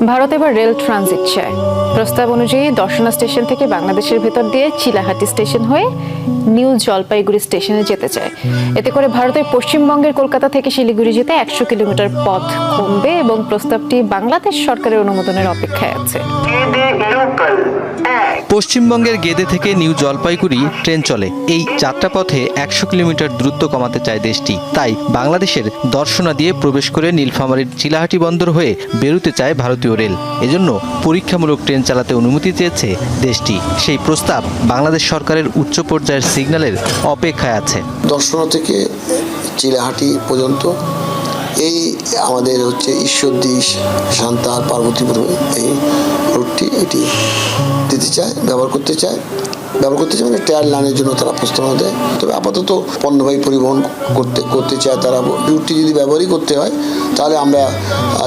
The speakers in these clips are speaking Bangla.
ভারত এবার রেল ট্রানজিট চায়। প্রস্তাব অনুযায়ী দর্শনা স্টেশন থেকে বাংলাদেশের ভেতর দিয়ে চিলাহাটি স্টেশন হয়ে নিউ জলপাইগুড়ি স্টেশনে যেতে চায়। এতে করে ভারতের পশ্চিমবঙ্গের কলকাতা থেকে শিলিগুড়ি যেতে 100 কিলোমিটার পথ কমবে এবং প্রস্তাবটি বাংলাদেশ সরকারের অনুমোদনের অপেক্ষায় আছে। পশ্চিমবঙ্গের গেদে থেকে নিউ জলপাইগুড়ি ট্রেন চলে। এই যাত্রাপথে 100 কিলোমিটার দূরত্ব কমাতে চায় দেশটি। তাই বাংলাদেশের দর্শনা দিয়ে প্রবেশ করে নীলফামারীর চিলাহাটি বন্দর হয়ে বেরোতে চায় ভারতীয় রেল। এজন্য পরীক্ষামূলক ট্রেন চালাতে অনুমতি চেয়েছে দেশটি। সেই প্রস্তাব বাংলাদেশ সরকারের উচ্চ পর্যায়ের সিগন্যালের অপেক্ষায় আছে। দর্শনা থেকে চিলাহাটি পর্যন্ত এই আমাদের হচ্ছে ঈশ্বরদী, সান্তার, পার্বতীপুর এই রুটটি এটি দিতে চায়, ব্যবহার করতে চায় মানে ট্রায়াল লাইনের জন্য তারা প্রস্তাবনা দেয়। তবে আপাতত পণ্যবাহী পরিবহন করতে চায় তারা। রুটটি যদি ব্যবহারই করতে হয় তাহলে আমরা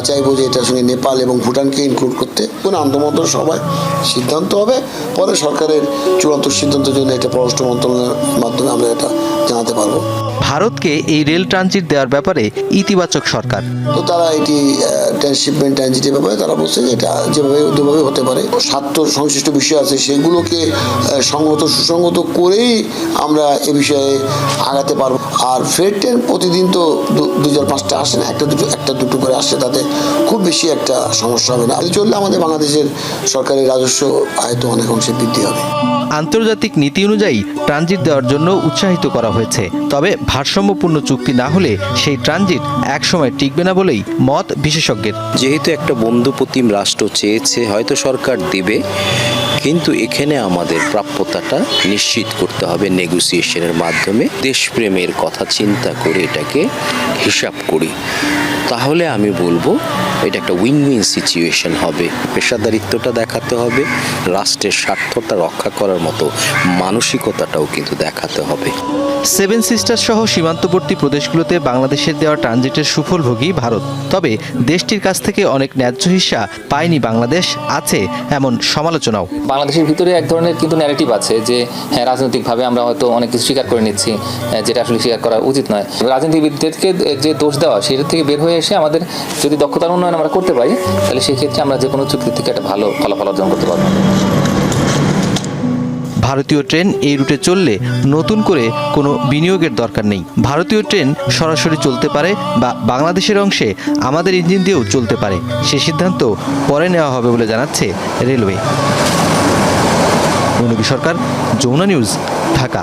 চাইবো যে এটার সঙ্গে নেপাল এবং ভুটানকে ইনক্লুড করতে। কোনো আন্তঃমন্ত্রণ সভায় সিদ্ধান্ত হবে, পরে সরকারের চূড়ান্ত সিদ্ধান্তের জন্য এটা পররাষ্ট্র মন্ত্রণালয়ের মাধ্যমে আমরা এটা জানাতে পারবো। ভারতকে এই রেল ট্রানজিট দেওয়ার ব্যাপারে ইতিবাচক সরকার। তো তারা এটি ট্রান্সশিপমেন্ট ট্রানজিটের ব্যাপারে তারা বলছে যে এটা যেভাবে হতে পারে, স্বার্থ সংশ্লিষ্ট বিষয় আছে সেগুলোকে সুসংগত করেই আমরা এ বিষয়ে আগাতে পারবো। আর ফ্রেট ট্রেন প্রতিদিন তো 2005টা আসে না, একটা দুটো করে আসে, তাতে খুব বেশি একটা সমস্যা হবে না। চললে আমাদের বাংলাদেশের সরকারের রাজস্ব আয় তো অনেক অংশে বৃদ্ধি হবে। আন্তর্জাতিক নীতি অনুযায়ী ট্রানজিট দেওয়ার জন্য উৎসাহিত করা হয়েছে। তবে ভারসাম্যপূর্ণ চুক্তি না হলে সেই ট্রানজিট একসময় টিকবে না বলেই মত বিশেষজ্ঞের। যেহেতু একটা বন্ধুপ্রতিম রাষ্ট্র চেয়েছে, হয়তো সরকার দিবে, কিন্তু এখানে আমাদের প্রাপ্যতাটা নিশ্চিত করতে হবে নেগোসিয়েশনের মাধ্যমে। দেশপ্রেমের কথা চিন্তা করে এটাকে হিসাব করি, তাহলে আমি বলবো এটা একটা উইন উইন সিচুয়েশন হবে। পেশাদারিত্বটা দেখাতে হবে, রাষ্ট্রের স্বার্থটা রক্ষা করার মতো মানসিকতাটাও কিন্তু দেখাতে হবে। সেভেন সিস্টার সহ সীমান্তবর্তী প্রদেশগুলোতে বাংলাদেশের দেওয়া ট্রানজিটের সুফলভোগী ভারত। তবে দেশটির কাছ থেকে অনেক ন্যায্য হিস্সা পায়নি বাংলাদেশ, আছে এমন সমালোচনাও। বাংলাদেশের ভিতরে এক ধরনের কিন্তু ন্যারেটিভ আছে যে হ্যাঁ, রাজনৈতিকভাবে আমরা হয়তো অনেক কিছু স্বীকার করে নিচ্ছি, যেটা আসলে স্বীকার করা উচিত নয়। রাজনীতিবিদদেরকে যে দোষ দেওয়া, সেটা থেকে বের হয়ে এসে আমাদের যদি দক্ষতার উন্নয়ন আমরা করতে পারি, তাহলে সেই ক্ষেত্রে আমরা যে কোনো চুক্তি থেকে একটা ভালো ফলাফল অর্জন করতে পারবো। ভারতীয় ট্রেন এই রুটে চললে নতুন করে কোনো বিনিয়োগের দরকার নেই। ভারতীয় ট্রেন সরাসরি চলতে পারে বা বাংলাদেশের অংশে আমাদের ইঞ্জিন দিয়েও চলতে পারে। সে সিদ্ধান্ত পরে নেওয়া হবে বলে জানাচ্ছে রেলওয়ে। মৌনবী সরকার, যমুনা নিউজ, ঢাকা।